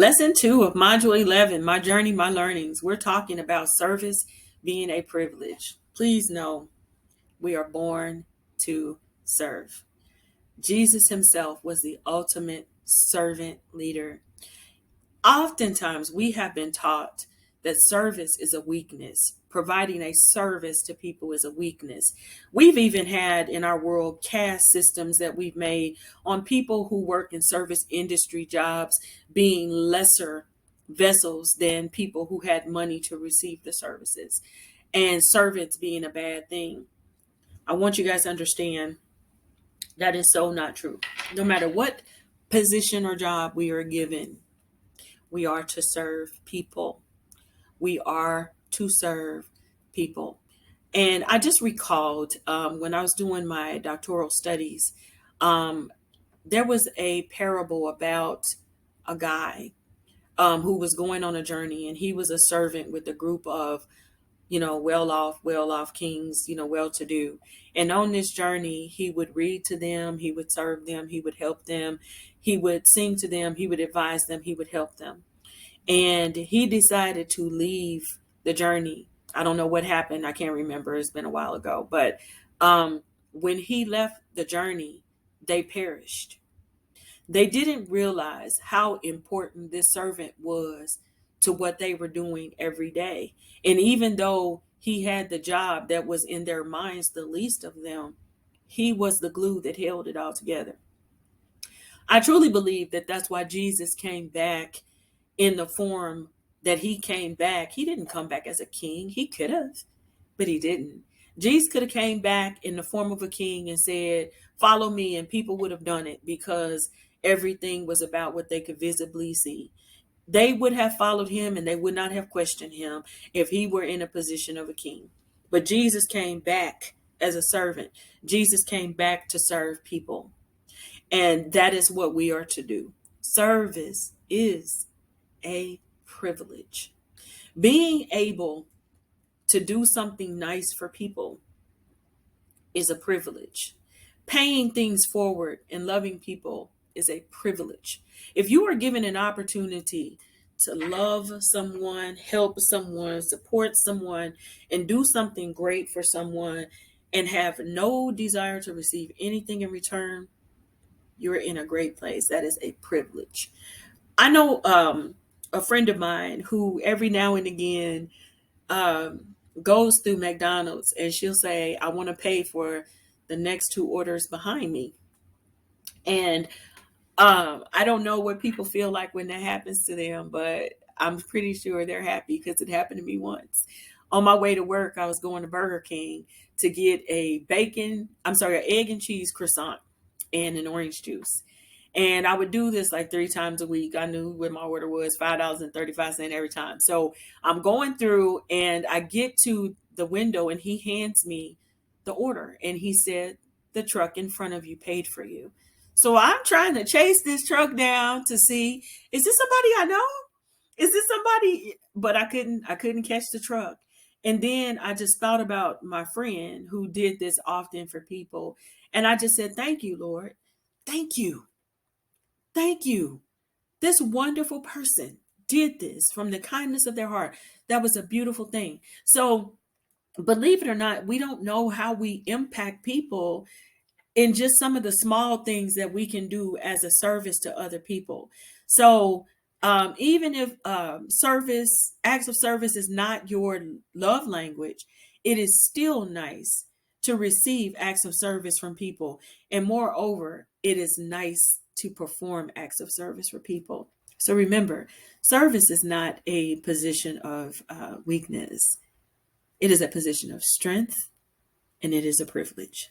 Lesson 2 of Module 11, My Journey, My Learnings. We're talking about service being a privilege. Please know we are born to serve. Jesus himself was the ultimate servant leader. Oftentimes, we have been taught that service is a weakness. Providing a service to people is a weakness. We've even had in our world caste systems that we've made on people who work in service industry jobs being lesser vessels than people who had money to receive the services, and servants being a bad thing. I want you guys to understand that is so not true. No matter what position or job we are given, we are to serve people. We are to serve people. And I just recalled when I was doing my doctoral studies, um, there was a parable about a guy who was going on a journey, and he was a servant with a group of, well off kings, well to do. And on this journey, he would read to them, he would serve them, he would help them, he would sing to them, he would advise them, he would help them. And he decided to leave the journey. I don't know what happened. I can't remember. It's been a while ago. But when he left the journey, they perished. They didn't realize how important this servant was to what they were doing every day. And even though he had the job that was in their minds the least of them, he was the glue that held it all together. I truly believe that that's why Jesus came back in the form that he came back. He didn't come back as a king. He could have, but he didn't. Jesus could have came back in the form of a king and said, follow me, and people would have done it because everything was about what they could visibly see. They would have followed him and they would not have questioned him if he were in a position of a king. But Jesus came back as a servant. Jesus came back to serve people. And that is what we are to do. Service is a privilege. Being able to do something nice for people is a privilege. Paying things forward and loving people is a privilege. If you are given an opportunity to love someone, help someone, support someone, and do something great for someone and have no desire to receive anything in return, you're in a great place. That is a privilege. I know a friend of mine who every now and again goes through McDonald's and she'll say, I want to pay for the next two orders behind me. And I don't know what people feel like when that happens to them, but I'm pretty sure they're happy because it happened to me once. On my way to work, I was going to Burger King to get an egg and cheese croissant and an orange juice. And I would do this like 3 times a week. I knew what my order was, $5.35 every time. So I'm going through and I get to the window and he hands me the order. And he said, the truck in front of you paid for you. So I'm trying to chase this truck down to see, is this somebody I know? Is this somebody? But I couldn't catch the truck. And then I just thought about my friend who did this often for people. And I just said, thank you, Lord. Thank you. Thank you. This wonderful person did this from the kindness of their heart. That was a beautiful thing. So, believe it or not, we don't know how we impact people in just some of the small things that we can do as a service to other people. So, even if acts of service is not your love language, it is still nice to receive acts of service from people. And moreover, it is nice to perform acts of service for people. So remember, service is not a position of weakness. It is a position of strength, and it is a privilege.